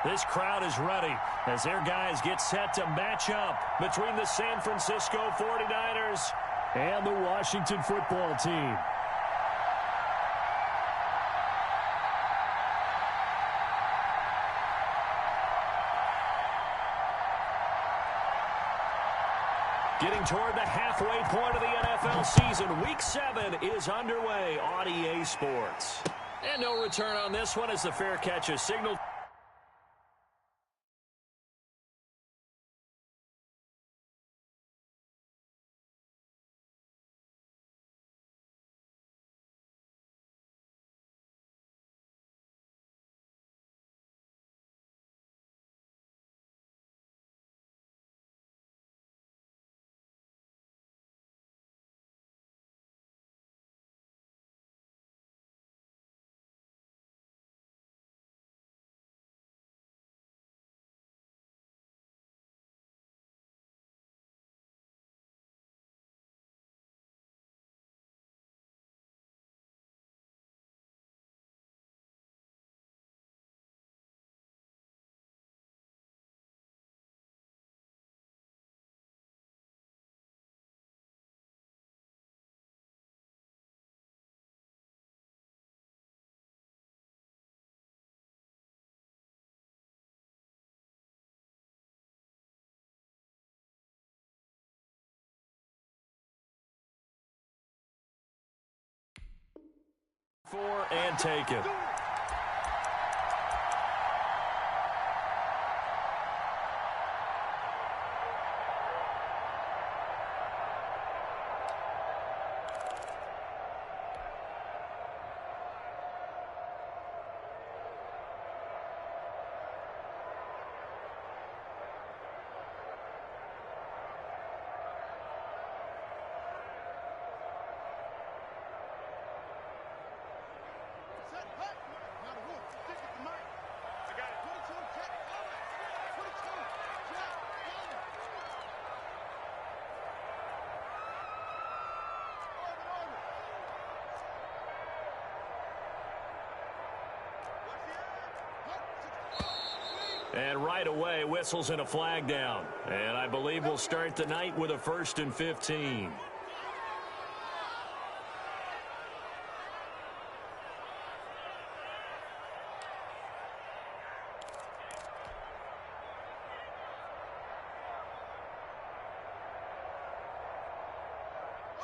This crowd is ready as their guys get set to match up between the San Francisco 49ers and the Washington football team. Getting toward the halfway point of the NFL season, Week 7 is underway on EA Sports. And no return on this one as the fair catch is signaled. And take it. And right away, whistles and a flag down. And I believe we'll start the night with a 1st and 15.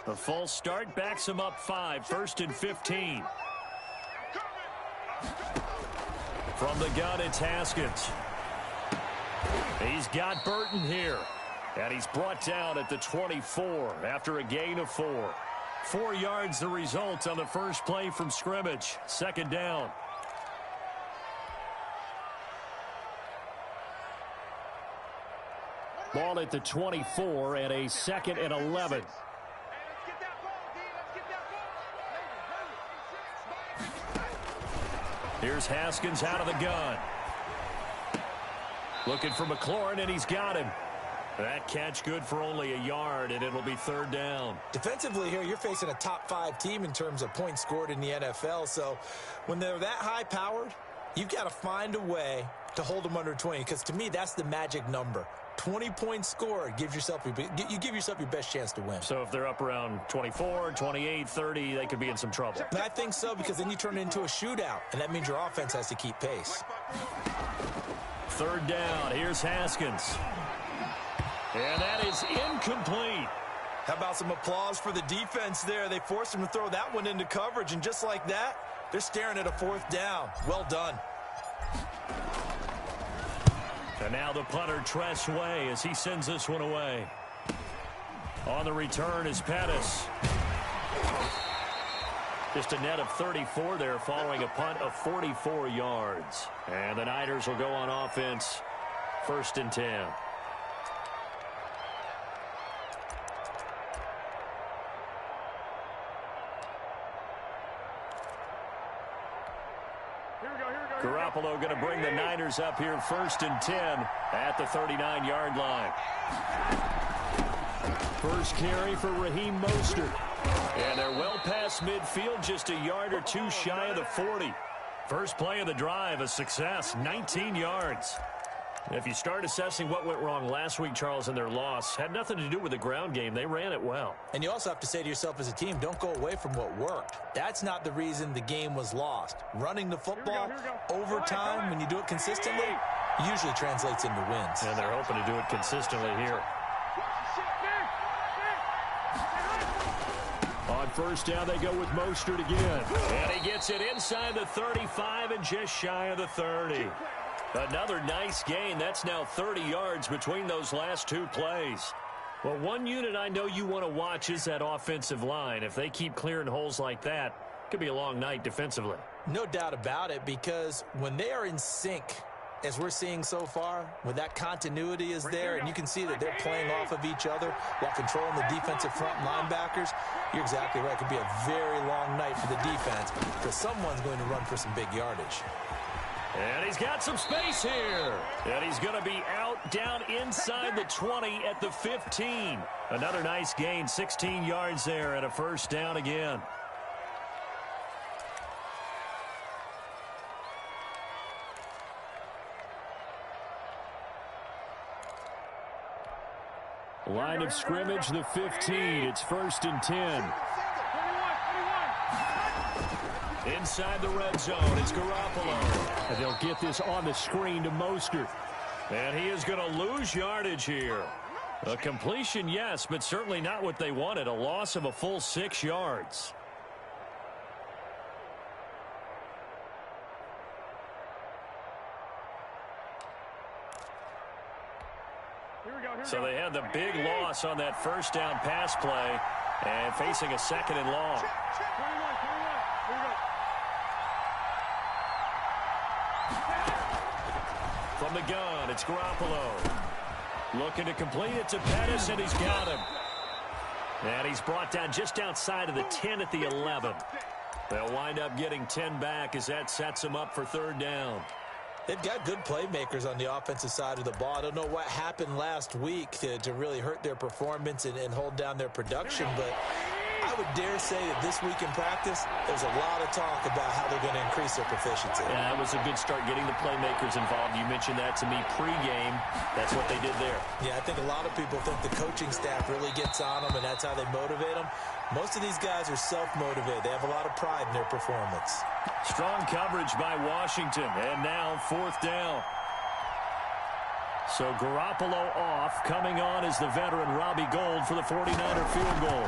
A false start backs him up 5, 1st and 15. From the gun, it's Haskins. He's got Burton here. And he's brought down at the 24 after a gain of 4. 4 yards the result on the first play from scrimmage. 2nd down. Ball at the 24 and a 2nd and 11. Here's Haskins out of the gun. Looking for McLaurin, and he's got him. That catch good for only a yard, and it'll be 3rd down. Defensively here, you're facing a top-5 team in terms of points scored in the NFL. So when they're that high-powered, you've got to find a way to hold them under 20, because to me, that's the magic number. 20 points scored, you give yourself your best chance to win. So if they're up around 24, 28, 30, they could be in some trouble. I think so, because then you turn it into a shootout, and that means your offense has to keep pace. 3rd down. Here's Haskins. And that is incomplete. How about some applause for the defense there? They forced him to throw that one into coverage, and just like that, they're staring at a 4th down. Well done. And now the punter, Tress Way, as he sends this one away. On the return is Pettis. Just a net of 34 there following a punt of 44 yards. And the Niners will go on offense, 1st and 10. Garoppolo going to bring the Niners up here 1st and 10 at the 39-yard line. First carry for Raheem Mostert. And they're well past midfield, just a yard or two shy of the 40. First play of the drive, a success, 19 yards. If you start assessing what went wrong last week, Charles, in their loss, had nothing to do with the ground game. They ran it well. And you also have to say to yourself as a team, don't go away from what worked. That's not the reason the game was lost. Running the football over time, when you do it consistently, usually translates into wins. And they're hoping to do it consistently here. On first down, they go with Mostert again. And he gets it inside the 35 and just shy of the 30. Another nice gain. That's now 30 yards between those last two plays. Well, one unit I know you want to watch is that offensive line. If they keep clearing holes like that, it could be a long night defensively. No doubt about it, because when they are in sync, as we're seeing so far, when that continuity is there and you can see that they're playing off of each other while controlling the defensive front linebackers, you're exactly right. It could be a very long night for the defense because someone's going to run for some big yardage. And he's got some space here. And he's going to be out down inside the 20 at the 15. Another nice gain, 16 yards there and a first down again. Line of scrimmage, the 15. It's 1st and 10. Inside the red zone, it's Garoppolo. And they'll get this on the screen to Mostert. And he is going to lose yardage here. A completion, yes, but certainly not what they wanted. A loss of a full 6 yards. So they had the big loss on that first down pass play and facing a 2nd and long. From the gun, it's Garoppolo. Looking to complete it to Pettis, and he's got him. And he's brought down just outside of the 10 at the 11. They'll wind up getting 10 back as that sets them up for 3rd down. They've got good playmakers on the offensive side of the ball. I don't know what happened last week to really hurt their performance and hold down their production, but I would dare say that this week in practice, there's a lot of talk about how they're going to increase their proficiency. Yeah, that was a good start getting the playmakers involved. You mentioned that to me pregame. That's what they did there. Yeah, I think a lot of people think the coaching staff really gets on them, and that's how they motivate them. Most of these guys are self-motivated. They have a lot of pride in their performance. Strong coverage by Washington, and now 4th down. So Garoppolo off. Coming on is the veteran Robbie Gould for the 49er field goal.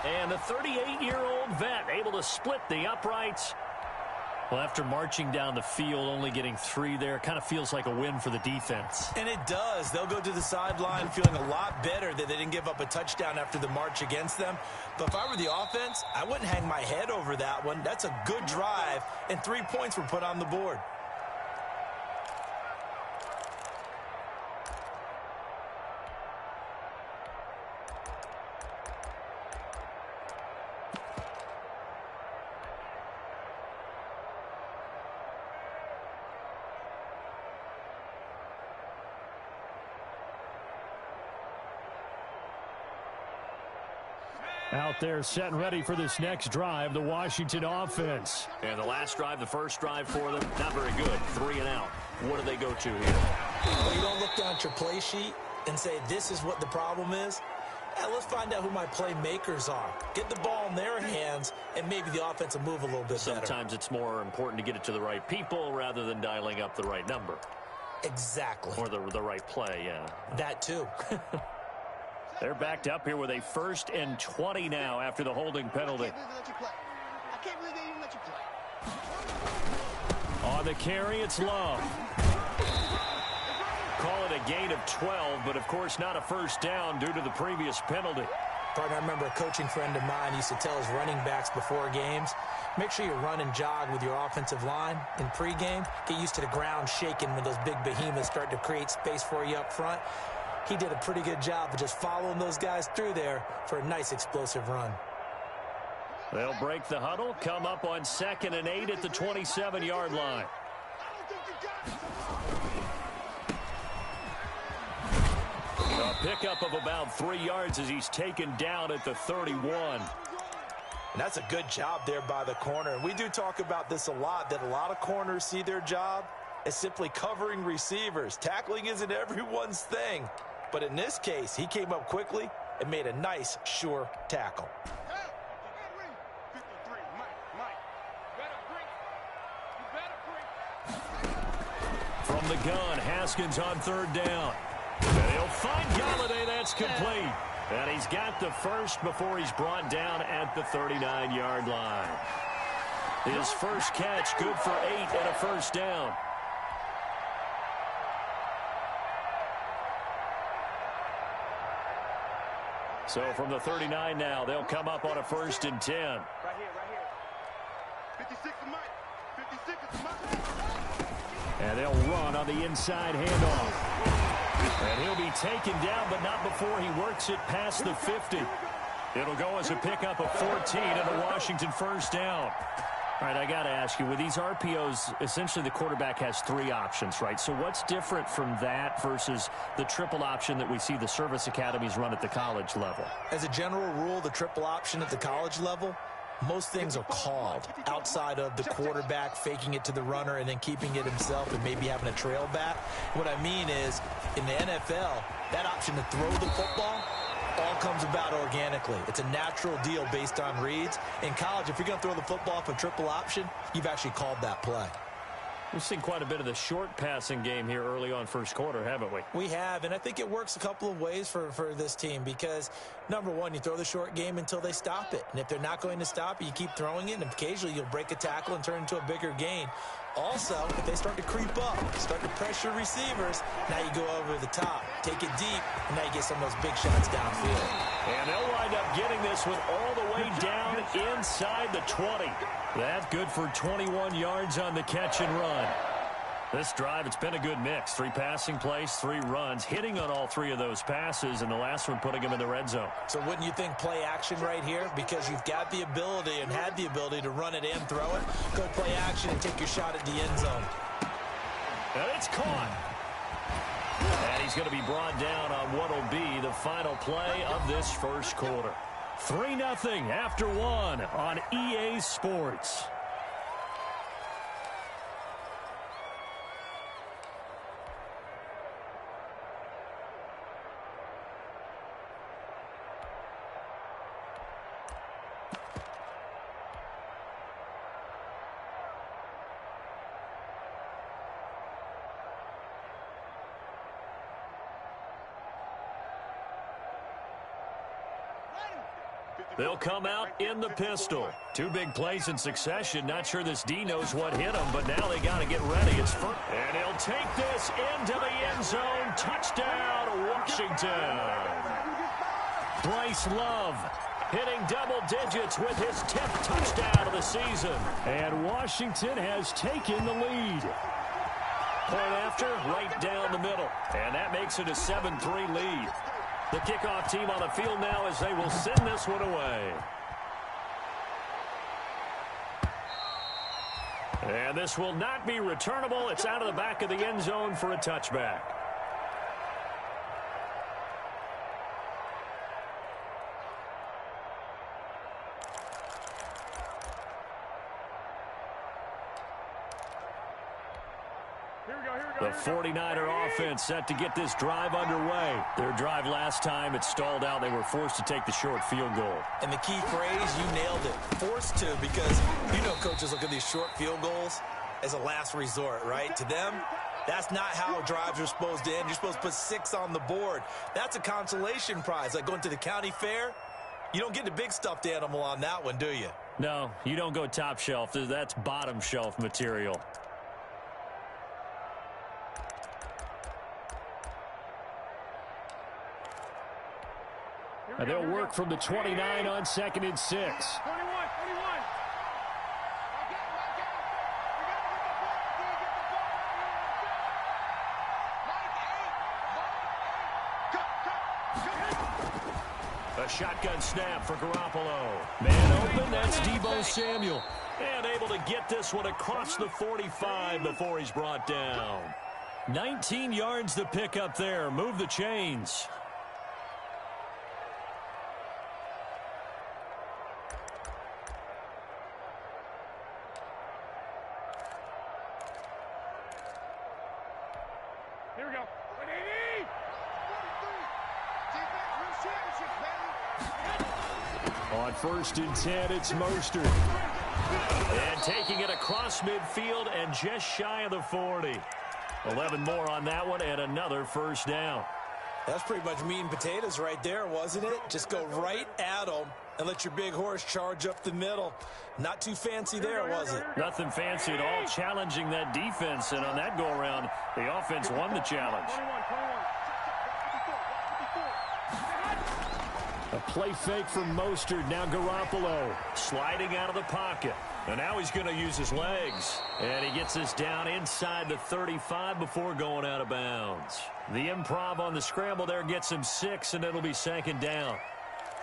And the 38-year-old vet able to split the uprights. Well, after marching down the field, only getting 3 there, kind of feels like a win for the defense. And it does. They'll go to the sideline feeling a lot better that they didn't give up a touchdown after the march against them. But if I were the offense, I wouldn't hang my head over that one. That's a good drive, and 3 points were put on the board. Out there set and ready for this next drive, the Washington offense. And the last drive, the first drive for them, not very good. 3 and out. What do they go to here? Well, you don't look down at your play sheet and say, this is what the problem is. Let's find out who my playmakers are. Get the ball in their hands, and maybe the offense will move a little bit better. Sometimes it's more important to get it to the right people rather than dialing up the right number. Exactly. Or the right play, yeah. That too. They're backed up here with a 1st and 20 now after the holding penalty. I can't believe they even let you play. On the carry, it's Love. Call it a gain of 12, but of course not a first down due to the previous penalty. Partner, I remember a coaching friend of mine used to tell his running backs before games, make sure you run and jog with your offensive line in pregame. Get used to the ground shaking when those big behemoths start to create space for you up front. He did a pretty good job of just following those guys through there for a nice explosive run. They'll break the huddle, come up on 2nd and 8 at the 27-yard line. A pickup of about 3 yards as he's taken down at the 31. And that's a good job there by the corner. And we do talk about this a lot, that a lot of corners see their job as simply covering receivers. Tackling isn't everyone's thing. But in this case, he came up quickly and made a nice, sure tackle. From the gun, Haskins on third down. And he'll find Golladay. That's complete. And he's got the first before he's brought down at the 39-yard line. His first catch, good for 8 and a first down. So from the 39 now, they'll come up on a 1st and 10. Right here. 56 is Mike. 56 is Mike. And they'll run on the inside handoff. And he'll be taken down, but not before he works it past the 50. It'll go as a pickup of 14 and a Washington first down. All right, I got to ask you, with these RPOs, essentially the quarterback has 3 options, right? So what's different from that versus the triple option that we see the service academies run at the college level? As a general rule, the triple option at the college level, most things are called outside of the quarterback faking it to the runner and then keeping it himself and maybe having a trail back. What I mean is, in the NFL, that option to throw the football all comes about organically. It's a natural deal based on reads. In college, if you're going to throw the football for triple option, you've actually called that play. We've seen quite a bit of the short passing game here early on first quarter, haven't we? We have, and I think it works a couple of ways for this team because, number one, you throw the short game until they stop it. And if they're not going to stop it, you keep throwing it, and occasionally you'll break a tackle and turn into a bigger gain. Also, if they start to creep up, start to pressure receivers, now you go over the top, take it deep, and now you get some of those big shots downfield. And they'll wind up getting this one all the way down inside the 20. That's good for 21 yards on the catch and run. This drive, it's been a good mix. 3 passing plays, 3 runs, hitting on all 3 of those passes, and the last one putting him in the red zone. So wouldn't you think play action right here? Because you've got the ability and had the ability to run it and throw it. Go play action and take your shot at the end zone. And it's caught. And he's going to be brought down on what will be the final play of this first quarter. 3-0 after 1 on EA Sports. They'll come out in the pistol. 2 big plays in succession. Not sure this D knows what hit him, but now they got to get ready. It's first. And he'll take this into the end zone. Touchdown, Washington. Bryce Love hitting double digits with his 10th touchdown of the season. And Washington has taken the lead. Point after, right down the middle. And that makes it a 7-3 lead. The kickoff team on the field now as they will send this one away. And this will not be returnable. It's out of the back of the end zone for a touchback. The 49er offense set to get this drive underway. Their drive last time, it stalled out. They were forced to take the short field goal. And the key phrase, you nailed it. Forced to, because you know coaches look at these short field goals as a last resort, right? To them, that's not how drives are supposed to end. You're supposed to put 6 on the board. That's a consolation prize. Like going to the county fair, you don't get the big stuffed animal on that one, do you? No, you don't go top shelf. That's bottom shelf material. And they'll work from the 29 on 2nd and 6. A shotgun snap for Garoppolo. Man open, that's Deebo Samuel. And able to get this one across the 45 before he's brought down. 19 yards to pick up there. Move the chains. Here we go. On 1st and 10, it's Mostert. And taking it across midfield and just shy of the 40. 11 more on that one and another first down. That's pretty much meat and potatoes right there, wasn't it? Just go right at them and let your big horse charge up the middle. Not too fancy there, was it? Nothing fancy at all, challenging that defense. And on that go-around, the offense won the challenge. A play fake from Mostert. Now Garoppolo sliding out of the pocket. And now he's going to use his legs. And he gets us down inside the 35 before going out of bounds. The improv on the scramble there gets him 6, and it'll be 2nd down.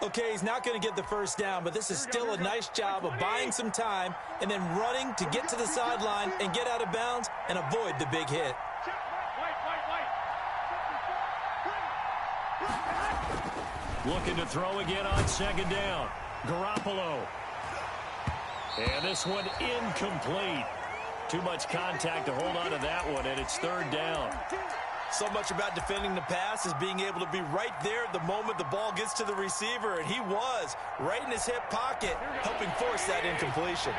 Okay, he's not going to get the first down, but this is still a nice job of buying some time and then running to get to the sideline and get out of bounds and avoid the big hit. Looking to throw again on 2nd down. Garoppolo. And this one incomplete. Too much contact to hold on to that one, and it's 3rd down. So much about defending the pass is being able to be right there at the moment the ball gets to the receiver, and he was right in his hip pocket, helping force that incompletion.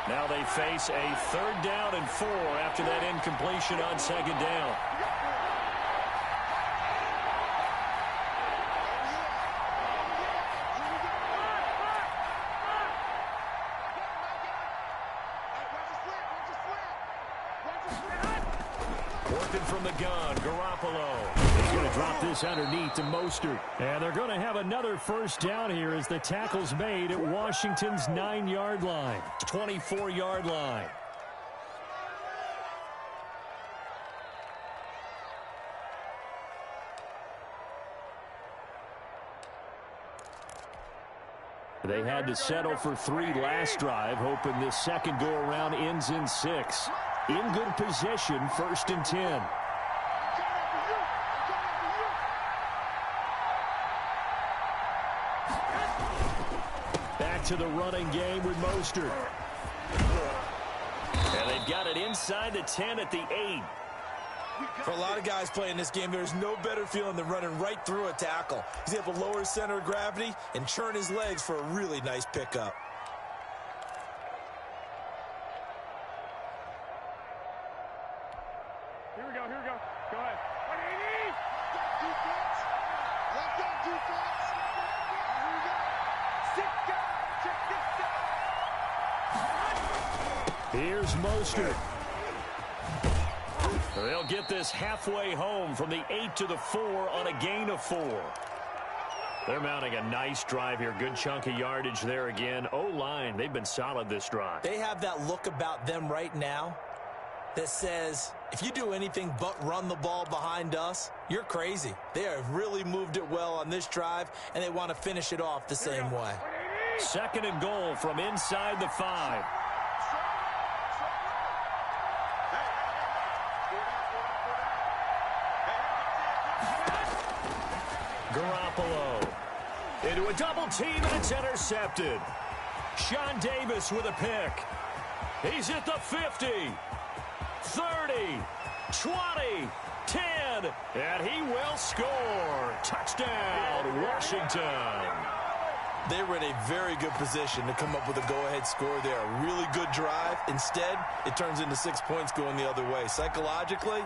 Now they face a 3rd down and 4 after that incompletion on 2nd down. Working from the gun, Garoppolo. He's going to drop this underneath to Mostert. And they're going to have another first down here as the tackle's made at Washington's 9-yard line. 24-yard line. They had to settle for 3 last drive, hoping this second go-around ends in 6. In good position, 1st and 10. Back to the running game with Mostert. And they've got it inside the 10 at the 8. For a lot of guys playing this game, there's no better feeling than running right through a tackle. He's able to lower his center of gravity and churn his legs for a really nice pickup. Here we go. Go ahead. Here's Mostert. They'll get this halfway home from the 8 to the 4 on a gain of 4. They're mounting a nice drive here. Good chunk of yardage there again. O-line, they've been solid this drive. They have that look about them right now that says, if you do anything but run the ball behind us, you're crazy. They have really moved it well on this drive, and they want to finish it off the same way. 2nd and goal from inside the 5. Garoppolo into a double team, and it's intercepted. Sean Davis with a pick. He's at the 50, 30, 20, 10, and he will score. Touchdown, Washington. They were in a very good position to come up with a go-ahead score there. A really good drive. Instead, it turns into 6 points going the other way. Psychologically,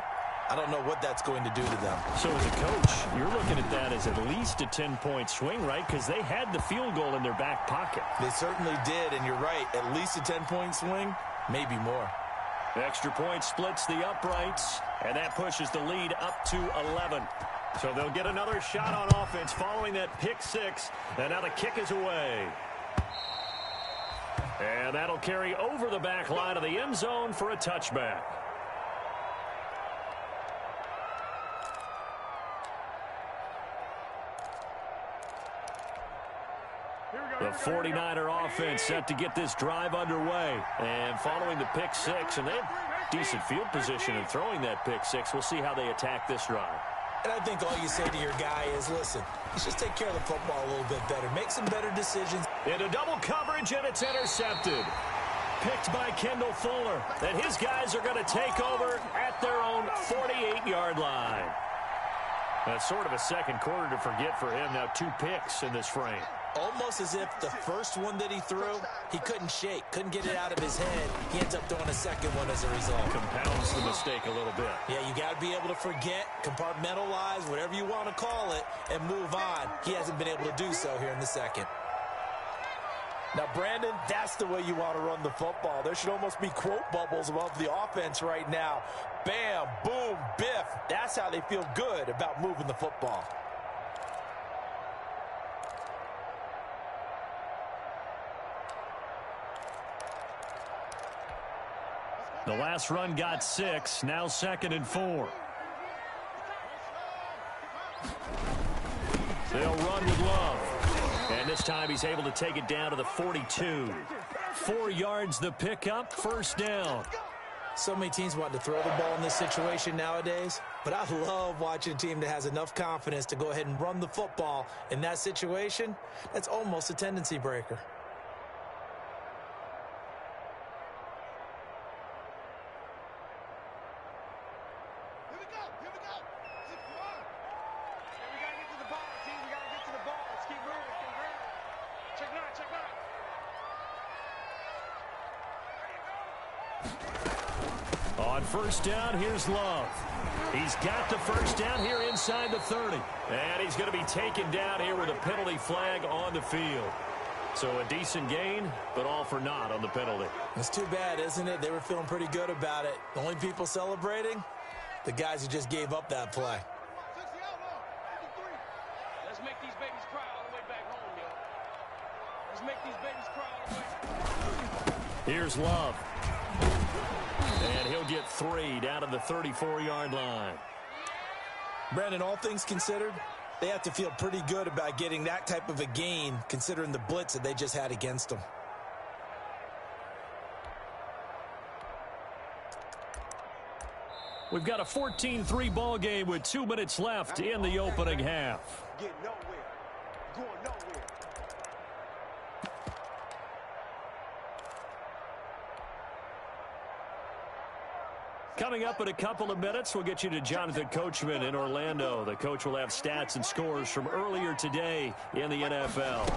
I don't know what that's going to do to them. So as a coach, you're looking at that as at least a 10-point swing, right? Because they had the field goal in their back pocket. They certainly did, and you're right. At least a 10-point swing, maybe more. Extra point splits the uprights, and that pushes the lead up to 11. So they'll get another shot on offense following that pick 6, and now the kick is away. And that'll carry over the back line of the end zone for a touchback. The 49er offense set to get this drive underway. And following the pick 6, and they have decent field position in throwing that pick 6. We'll see how they attack this drive. And I think all you say to your guy is, listen, let's just take care of the football a little bit better. Make some better decisions. Into double coverage, and it's intercepted. Picked by Kendall Fuller. And his guys are going to take over at their own 48 8-yard line. That's sort of a second quarter to forget for him. Now 2 picks in this frame. Almost as if the first one that he threw, he couldn't shake, couldn't get it out of his head. He ends up throwing a second one as a result. Compounds the mistake a little bit. Yeah, you got to be able to forget, compartmentalize, whatever you want to call it, and move on. He hasn't been able to do so here in the second. Now, Brandon, that's the way you want to run the football. There should almost be quote bubbles above the offense right now. Bam, boom, biff. That's how they feel good about moving the football. The last run got 6. Now 2nd and 4. They'll run with Love. And this time he's able to take it down to the 42. 4 yards the pickup, first down. So many teams want to throw the ball in this situation nowadays, but I love watching a team that has enough confidence to go ahead and run the football in that situation. That's almost a tendency breaker. On first down, here's Love. He's got the first down here inside the 30. And he's going to be taken down here with a penalty flag on the field. So a decent gain, but all for naught on the penalty. It's too bad, isn't it? They were feeling pretty good about it. The only people celebrating, the guys who just gave up that play. Let's make these babies cry all the way back home, yo. Let's make these babies cry all the way back home. Here's Love. And he'll get 3 down to the 34-yard line. Brandon, all things considered, they have to feel pretty good about getting that type of a gain considering the blitz that they just had against them. We've got a 14-3 ball game with 2 minutes left in the opening half. Get nowhere. Going nowhere. Coming up in a couple of minutes, we'll get you to Jonathan Coachman in Orlando. The coach will have stats and scores from earlier today in the NFL.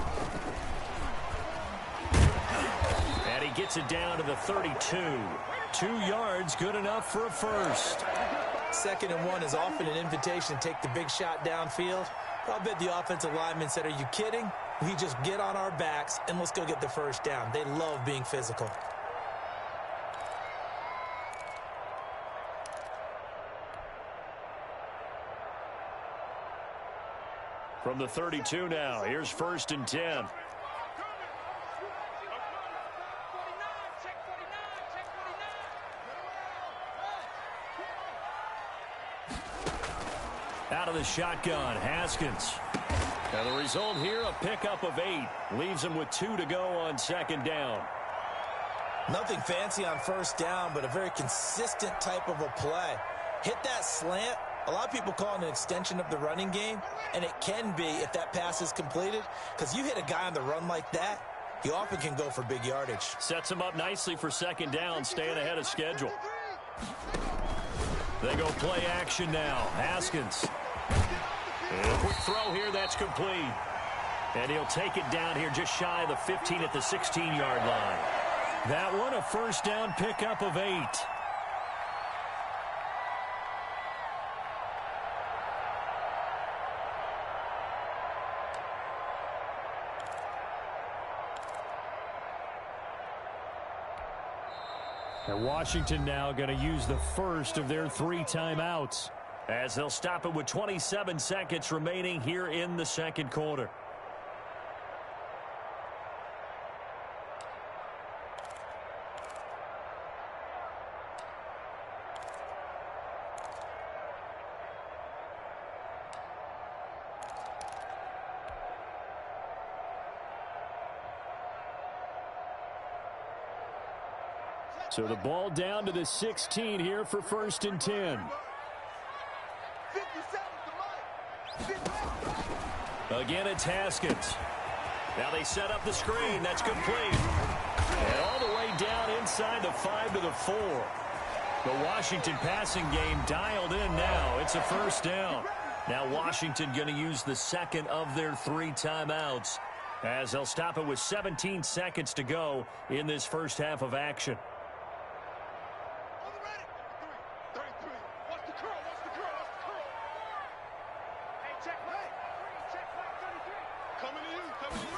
And he gets it down to the 32. 2 yards, good enough for a first. 2nd and 1 is often an invitation to take the big shot downfield. I'll bet the offensive lineman said, "Are you kidding? We just get on our backs and let's go get the first down." They love being physical. From the 32 now, here's 1st and 10. Out of the shotgun, Haskins. And the result here, a pickup of 8. Leaves him with 2 to go on 2nd down. Nothing fancy on first down, but a very consistent type of a play. Hit that slant. A lot of people call it an extension of the running game, and it can be if that pass is completed, because you hit a guy on the run like that, he often can go for big yardage. Sets him up nicely for 2nd down, staying ahead of schedule. They go play action now. Haskins. And a quick throw here, that's complete. And he'll take it down here just shy of the 15 at the 16-yard line. That one, a first down pickup of 8. And Washington now going to use the first of their 3 timeouts, as they'll stop it with 27 seconds remaining here in the 2nd quarter. So the ball down to the 16 here for 1st and 10. Again, it's Haskins. Now they set up the screen. That's complete. And all the way down inside the 5 to the 4. The Washington passing game dialed in now. It's a first down. Now Washington going to use the second of their 3 timeouts as they'll stop it with 17 seconds to go in this first half of action. On the ready. 33. Watch the curl. Watch the curl. Watch the curl. Hey, check play. Check play 33. Coming to you. Coming to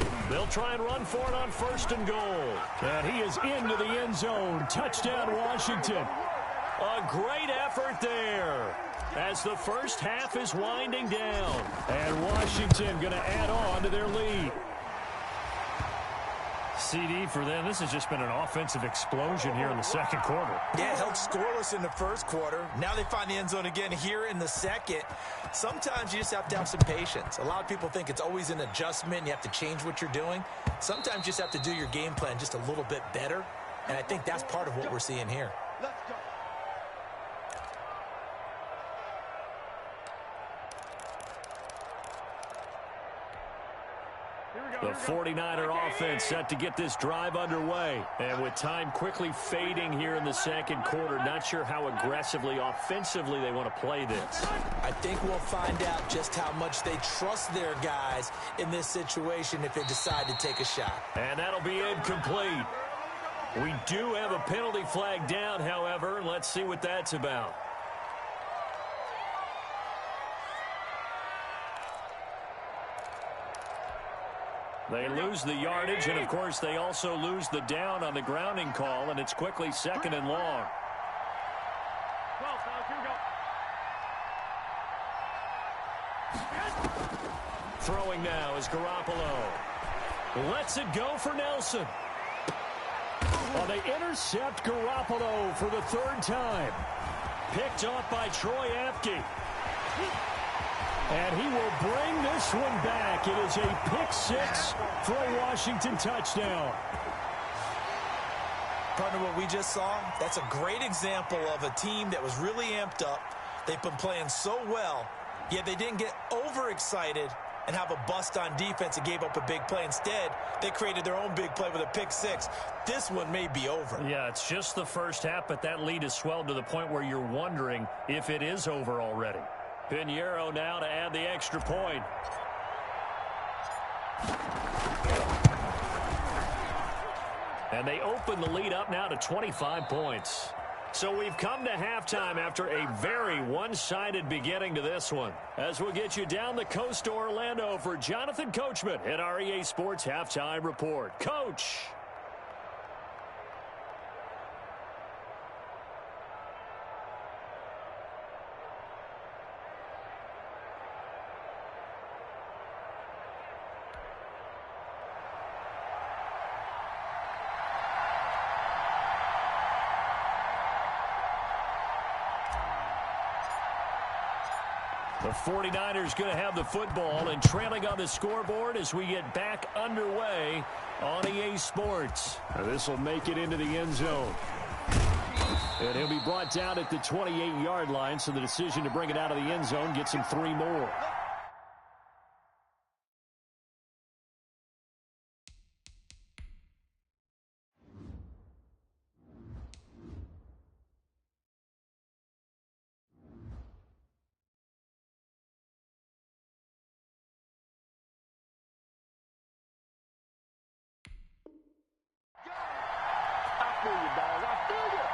you. They'll try and run for it on first and goal. And he is into the end zone. Touchdown, Washington. A great effort there as the first half is winding down. And Washington going to add on to their lead. CD for them. This has just been an offensive explosion here in the second quarter. Yeah, held scoreless in the first quarter. Now they find the end zone again here in the second. Sometimes you just have to have some patience. A lot of people think it's always an adjustment. You have to change what you're doing. Sometimes you just have to do your game plan just a little bit better. And I think that's part of what we're seeing here. Let's go. The 49er offense set to get this drive underway. And with time quickly fading here in the second quarter, not sure how aggressively, offensively they want to play this. I think we'll find out just how much they trust their guys in this situation if they decide to take a shot. And that'll be incomplete. We do have a penalty flag down, however, and let's see what that's about. They lose the yardage, and, of course, they also lose the down on the grounding call, and it's quickly second and long. 12, fellas, here we go. Throwing now is Garoppolo. Lets it go for Nelson. Well, they intercept Garoppolo for the 3rd time. Picked off by Troy Apke. And he will bring this one back. It is a pick-6 for a Washington touchdown. Partner, what we just saw, that's a great example of a team that was really amped up. They've been playing so well, yet they didn't get overexcited and have a bust on defense and gave up a big play. Instead, they created their own big play with a pick-6. This one may be over. Yeah, it's just the first half, but that lead has swelled to the point where you're wondering if it is over already. Pinheiro now to add the extra point. And they open the lead up now to 25 points. So we've come to halftime after a very one-sided beginning to this one. As we'll get you down the coast to Orlando for Jonathan Coachman at our EA Sports Halftime Report. Coach! The 49ers going to have the football and trailing on the scoreboard as we get back underway on EA Sports. This will make it into the end zone. And he'll be brought down at the 28-yard line, so the decision to bring it out of the end zone gets him 3 more. I feel you, dog. I feel you.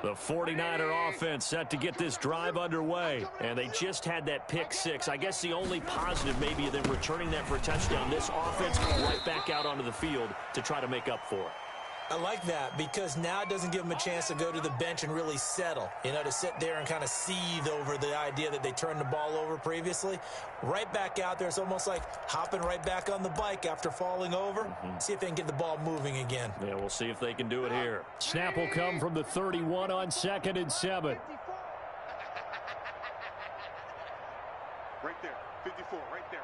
The 49er offense set to get this drive underway, and they just had that pick-6. I guess the only positive maybe of them returning that for a touchdown. This offense right back out onto the field to try to make up for it. I like that because now it doesn't give them a chance to go to the bench and really settle, you know, to sit there and kind of seethe over the idea that they turned the ball over previously. Right back out there, it's almost like hopping right back on the bike after falling over. See if they can get the ball moving again. Yeah, we'll see if they can do it here. Snap will come from the 31 on 2nd and 7. Right there. 54, right there.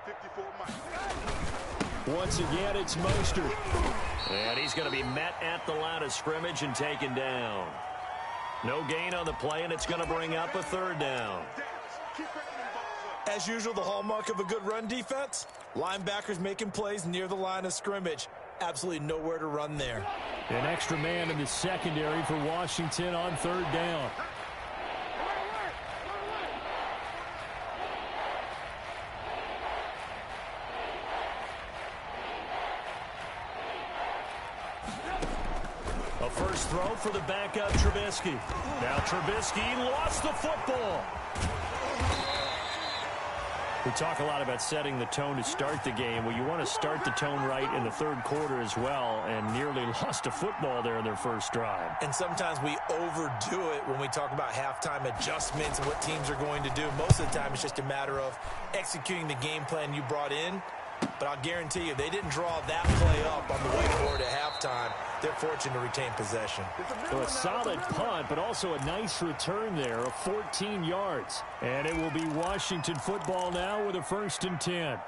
54 Mike. Once again, it's Mostert. And he's going to be met at the line of scrimmage and taken down. No gain on the play, and it's going to bring up a third down. As usual, the hallmark of a good run defense, linebackers making plays near the line of scrimmage. Absolutely nowhere to run there. An extra man in the secondary for Washington on third down. A first throw for the backup Trubisky. Now Trubisky lost the football. We talk a lot about setting the tone to start the game. Well, you want to start the tone right in the third quarter as well, and nearly lost a football there in their first drive. And sometimes we overdo it when we talk about halftime adjustments and what teams are going to do. Most of the time, it's just a matter of executing the game plan you brought in. But I'll guarantee you, they didn't draw that play up on the whiteboard at halftime. They're fortunate to retain possession. So a solid punt, but also a nice return there of 14 yards. And it will be Washington football now with a 1st and 10.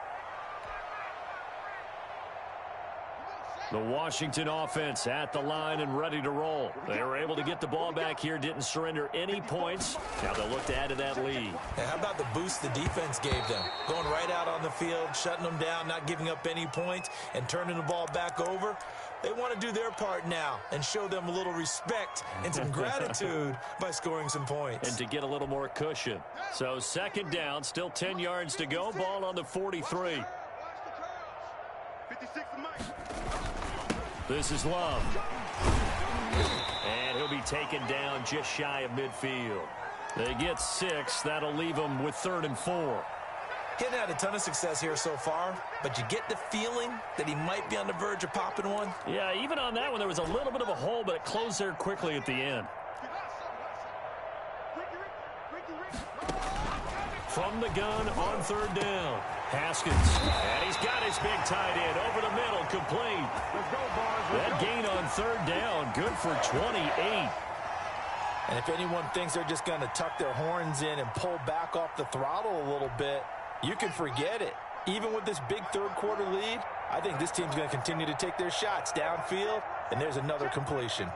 The Washington offense at the line and ready to roll. They were able to get the ball back here, didn't surrender any points. Now they'll look to add to that lead. And how about the boost the defense gave them? Going right out on the field, shutting them down, not giving up any points, and turning the ball back over. They want to do their part now and show them a little respect and some gratitude by scoring some points. And to get a little more cushion. So 2nd down, still 10 yards to go. Ball on the 43. 56 Mike. This is Love. And he'll be taken down just shy of midfield. They get 6. That'll leave them with 3rd and 4. He hasn't had a ton of success here so far, but you get the feeling that he might be on the verge of popping one. Yeah, even on that one, there was a little bit of a hole, but it closed there quickly at the end. From the gun on 3rd down. Haskins. And he's got his big tight end over the middle, complete. That gain on 3rd down, good for 28. And if anyone thinks they're just going to tuck their horns in and pull back off the throttle a little bit, you can forget it. Even with this big third quarter lead, I think this team's going to continue to take their shots downfield, and there's another completion.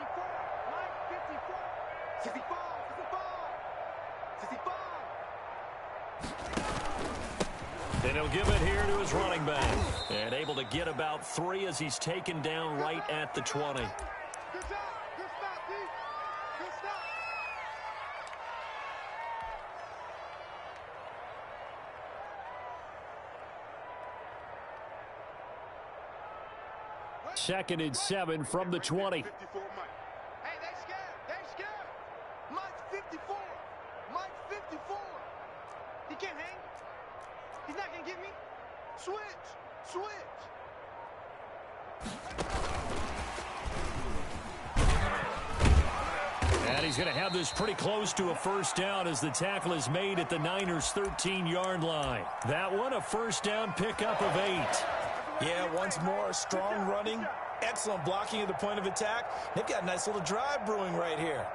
And he'll give it here to his running back. And able to get about 3 as he's taken down right at the 20. Second and 7 from the 20. 54 Mike. Hey, they scared. They scared. Mike's 54. Mike's 54. He can't hang. He's not going to get me. Switch. Switch. And he's going to have this pretty close to a 1st down as the tackle is made at the Niners' 13-yard line. That one, a 1st down pickup of 8. Yeah, once more, strong running, excellent blocking at the point of attack. They've got a nice little drive brewing right here.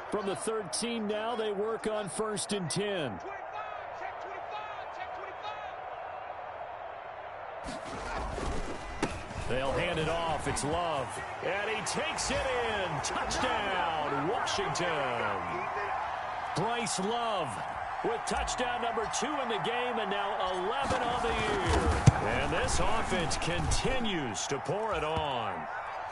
From the 13 now, they work on 1st and 10. 25. Check 25. Check 25. They'll hand it off. It's Love. And he takes it in. Touchdown, Washington. Bryce Love with touchdown number 2 in the game and now 11 on the year. And this offense continues to pour it on.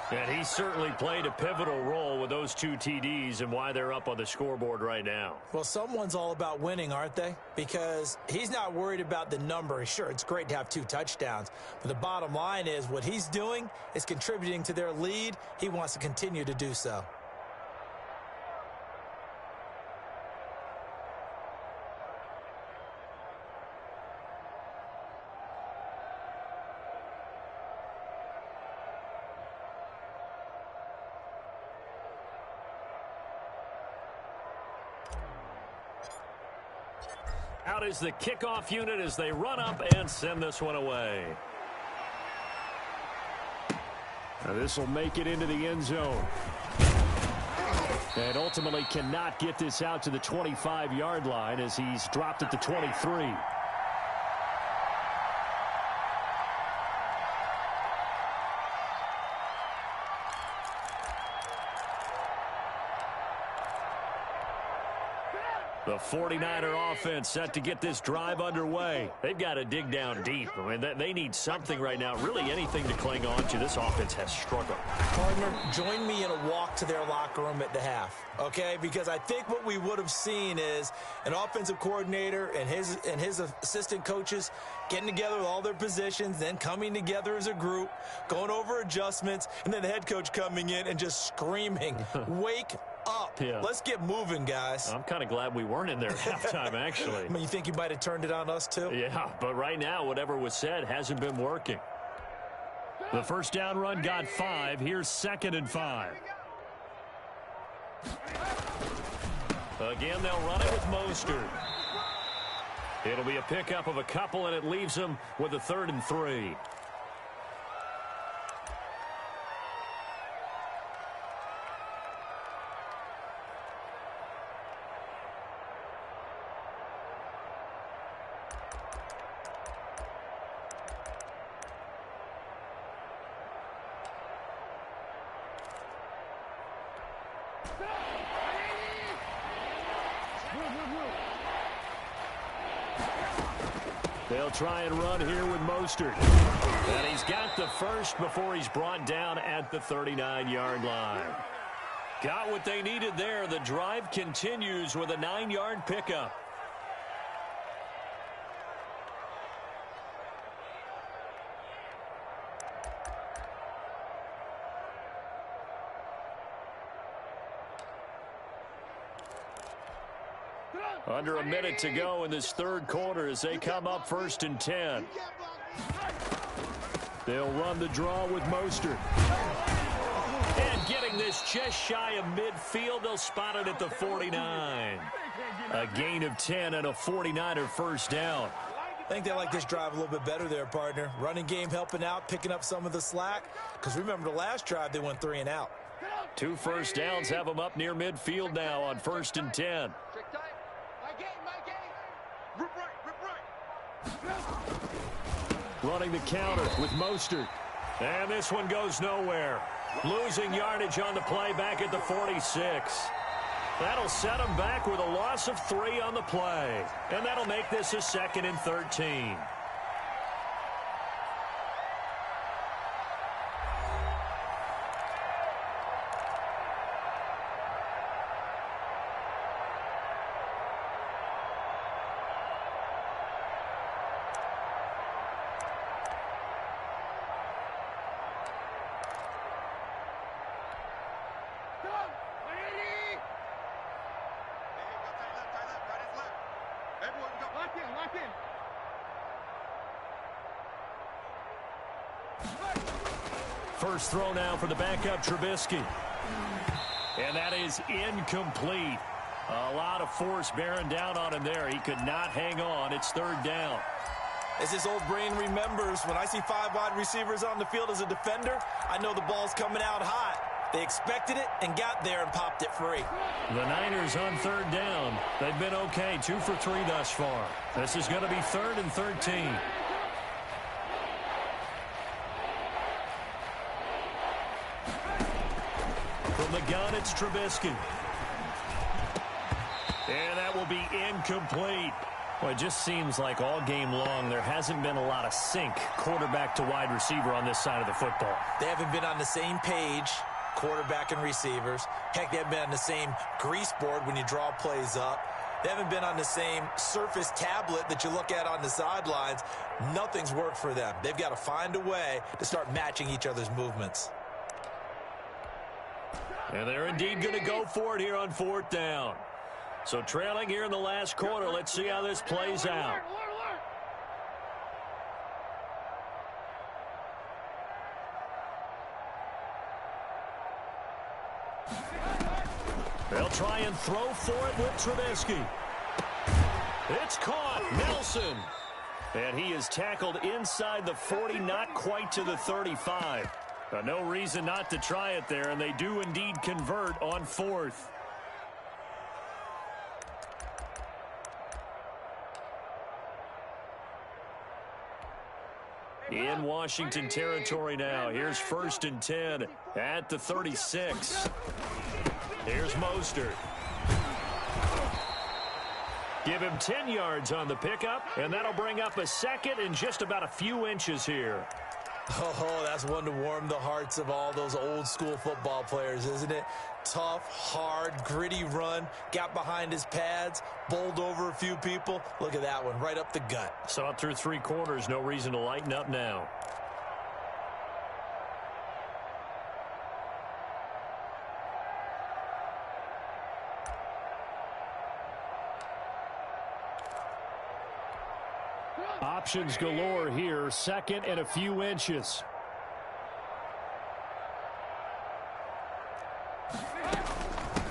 And he certainly played a pivotal role with those 2 TDs and why they're up on the scoreboard right now. Well, someone's all about winning, aren't they? Because he's not worried about the number. Sure, it's great to have 2 touchdowns. But the bottom line is what he's doing is contributing to their lead. He wants to continue to do so. Out is the kickoff unit as they run up and send this one away. Now this will make it into the end zone. And ultimately cannot get this out to the 25-yard line as he's dropped at the 23. The 49er offense set to get this drive underway. They've got to dig down deep. I mean, they need something right now, really anything to cling on to. This offense has struggled. Partner, join me in a walk to their locker room at the half, okay? Because I think what we would have seen is an offensive coordinator and his assistant coaches getting together with all their positions, then coming together as a group, going over adjustments, and then the head coach coming in and just screaming, wake up. Yeah. Let's get moving, guys. I'm kind of glad we weren't in there at halftime, actually. I mean, you think you might have turned it on us, too? Yeah, but right now, whatever was said hasn't been working. The first down run got 5. Here's 2nd and 5. Again, they'll run it with Mostert. It'll be a pickup of a couple, and it leaves them with a 3rd and 3. They'll try and run here with Mostert. And he's got the first before he's brought down at the 39-yard line. Got what they needed there. The drive continues with a 9-yard pickup. Under a minute to go in this 3rd quarter as they come up 1st and 10. They'll run the draw with Mostert. And getting this just shy of midfield, they'll spot it at the 49. A gain of 10 and a 49er first down. I think they like this drive a little bit better there, partner. Running game helping out, picking up some of the slack. Because remember the last drive, they went 3 and out. 2 first downs have them up near midfield now on 1st and 10. Running the counter with Mostert. And this one goes nowhere. Losing yardage on the play back at the 46. That'll set them back with a loss of 3 on the play. And that'll make this a 2nd and 13. First throw now for the backup Trubisky. And that is incomplete. A lot of force bearing down on him there. He could not hang on. It's 3rd down. As his old brain remembers, when I see 5 wide receivers on the field as a defender, I know the ball's coming out hot. They expected it and got there and popped it free. The Niners on 3rd down. They've been okay, 2 for 3 thus far. This is going to be 3rd and 13. From the gun, it's Trubisky. And that will be incomplete. Well, it just seems like all game long there hasn't been a lot of sync quarterback to wide receiver on this side of the football. They haven't been on the same page, quarterback and receivers. Heck, they haven't been on the same grease board when you draw plays up. They haven't been on the same surface tablet that you look at on the sidelines. Nothing's worked for them. They've got to find a way to start matching each other's movements. And they're indeed going to go for it here on 4th down. So trailing here in the last quarter. Let's see how this plays out. They'll try and throw for it with Trubisky. It's caught. Nelson. And he is tackled inside the 40, not quite to the 35. No reason not to try it there, and they do indeed convert on 4th. in Washington territory now. Here's 1st and 10 at the 36. Here's Mostert. Give him 10 yards on the pickup, and that'll bring up a second and just about a few inches here. Oh, that's one to warm the hearts of all those old school football players, isn't it? Tough, hard, gritty run, got behind his pads, bowled over a few people. Look at that one, right up the gut. Saw it through 3 quarters, no reason to lighten up now. Options galore here, 2nd and a few inches.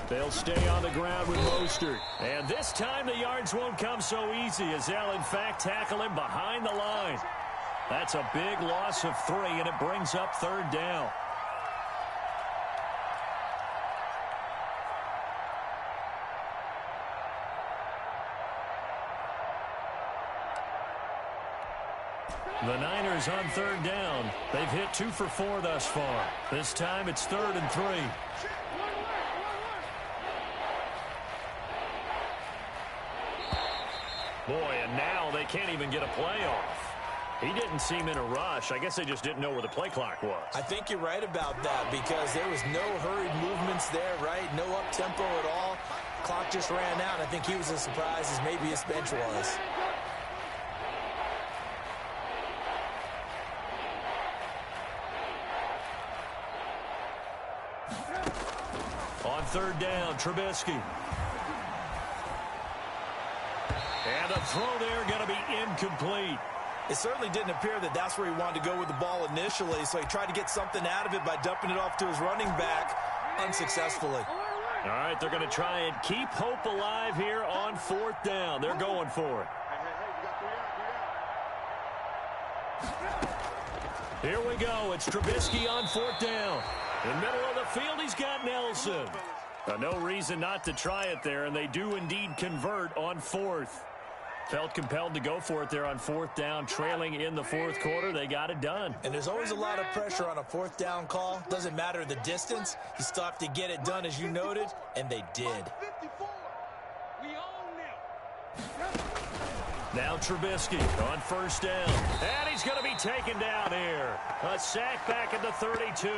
They'll stay on the ground with Mostert. And this time the yards won't come so easy as they'll, in fact, tackle him behind the line. That's a big loss of 3, and it brings up 3rd down. The Niners on 3rd down. They've hit 2 for 4 thus far. This time it's 3rd and 3. Boy, and now they can't even get a play off. He didn't seem in a rush. I guess they just didn't know where the play clock was. I think you're right about that because there was no hurried movements there, right? No up-tempo at all. Clock just ran out. I think he was as surprised as maybe his bench was. On 3rd down, Trubisky. And a throw there going to be incomplete. It certainly didn't appear that that's where he wanted to go with the ball initially, so he tried to get something out of it by dumping it off to his running back unsuccessfully. All right, they're going to try and keep hope alive here on 4th down. They're going for it. Here we go. It's Trubisky on 4th down. In the middle of the field, he's got Nelson. No reason not to try it there, and they do indeed convert on 4th. Felt compelled to go for it there on 4th down, trailing in the 4th quarter. They got it done. And there's always a lot of pressure on a 4th down call. Doesn't matter the distance. You still have to get it done, as you noted, and they did. Now Trubisky on 1st down. And he's going to be taken down here. A sack back at the 32.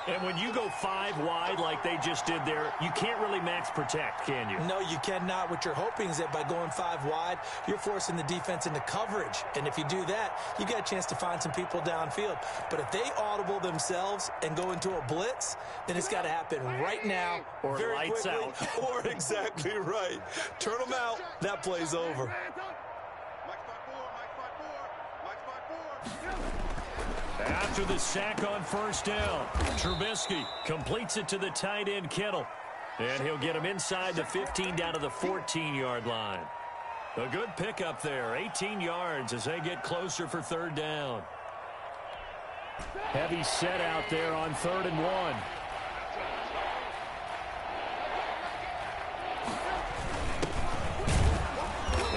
And when you go 5 wide like they just did there, you can't really max protect, can you? No, you cannot. What you're hoping is that by going 5 wide, you're forcing the defense into coverage. And if you do that, you got a chance to find some people downfield. But if they audible themselves and go into a blitz, then it's got to happen right now. Or very lights quickly, out. Or exactly right. Turn them out. That play's over. After the sack on 1st down, Trubisky completes it to the tight end, Kittle. And he'll get him inside the 15 down to the 14-yard line. A good pickup there, 18 yards as they get closer for 3rd down. Heavy set out there on 3rd and 1.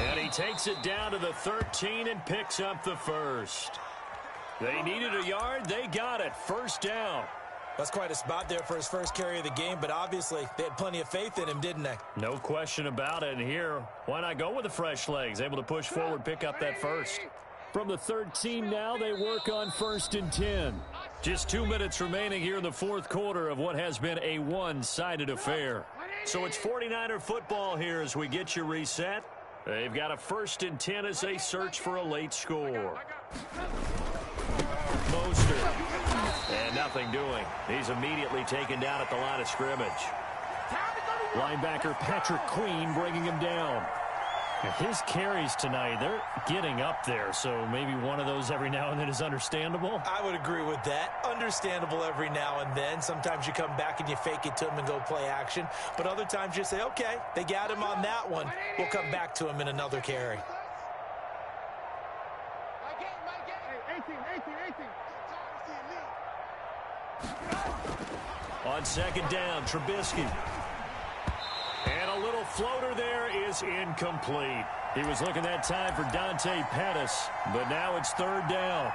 And he takes it down to the 13 and picks up the first. They needed a yard. They got it. 1st down. That's quite a spot there for his first carry of the game, but obviously they had plenty of faith in him, didn't they? No question about it. And here, why not go with the fresh legs? Able to push forward, pick up that first. From the 13 now, they work on 1st and 10. Just 2 minutes remaining here in the 4th quarter of what has been a one-sided affair. So it's 49er football here as we get you reset. They've got a 1st and 10 as they search for a late score. Mostert. And nothing doing. He's immediately taken down at the line of scrimmage. Linebacker Patrick Queen bringing him down. His carries tonight, they're getting up there, so maybe one of those every now and then is understandable. I would agree with that. Understandable every now and then. Sometimes you come back and you fake it to him and go play action. But other times you say, okay, they got him on that one. We'll come back to him in another carry. On 2nd down, Trubisky. And a little floater there is incomplete. He was looking that time for Dante Pettis, but now it's third down.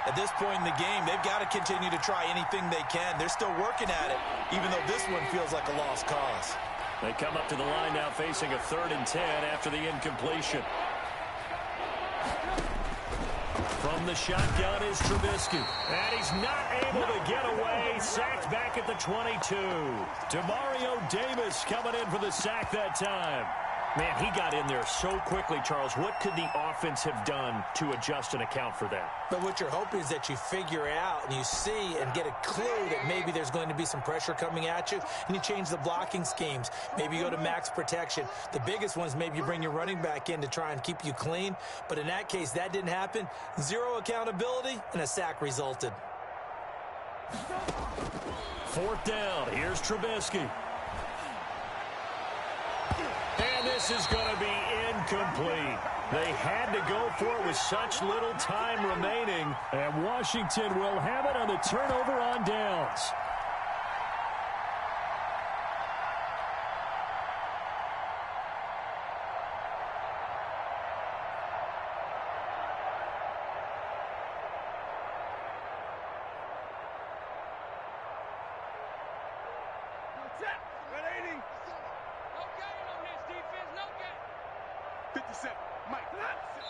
At this point in the game, they've got to continue to try anything they can. They're still working at it, even though this one feels like a lost cause. They come up to the line now facing a 3rd and 10 after the incompletion. From the shotgun is Trubisky. And he's not able to get away. Sacked back at the 22. Demario Davis coming in for the sack that time. Man, he got in there so quickly, Charles. What could the offense have done to adjust and account for that? But what you're hoping is that you figure it out and you see and get a clue that maybe there's going to be some pressure coming at you, and you change the blocking schemes. Maybe you go to max protection. The biggest one is maybe you bring your running back in to try and keep you clean. But in that case, that didn't happen. 0 accountability, and a sack resulted. 4th down. Here's Trubisky. And this is going to be incomplete. They had to go for it with such little time remaining. And Washington will have it on the turnover on downs.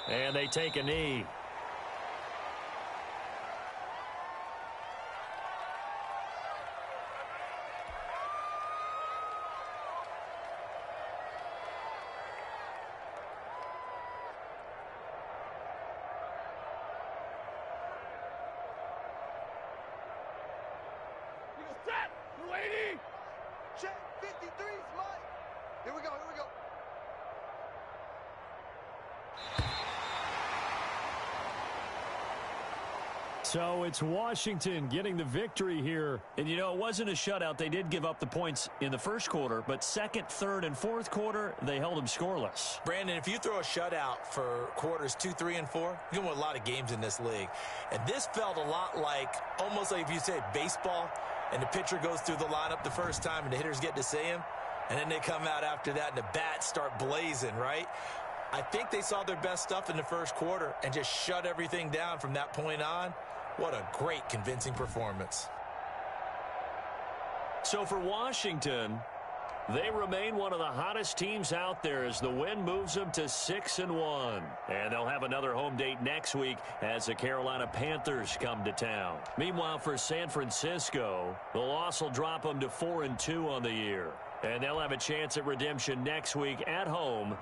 And they take a knee. Check 53's Mike. Here we go, here we go. So it's Washington getting the victory here. And, you know, it wasn't a shutout. They did give up the points in the first quarter, but second, third, and fourth quarter, they held them scoreless. Brandon, if you throw a shutout for quarters 2, 3, and 4, you're going to win a lot of games in this league. And this felt a lot like, almost like if you said baseball, and the pitcher goes through the lineup the first time, and the hitters get to see him, and then they come out after that, and the bats start blazing, right? I think they saw their best stuff in the first quarter and just shut everything down from that point on. What a great, convincing performance. So for Washington, they remain one of the hottest teams out there as the win moves them to 6-1. And they'll have another home date next week as the Carolina Panthers come to town. Meanwhile, for San Francisco, the loss will drop them to 4-2 on the year. And they'll have a chance at redemption next week at home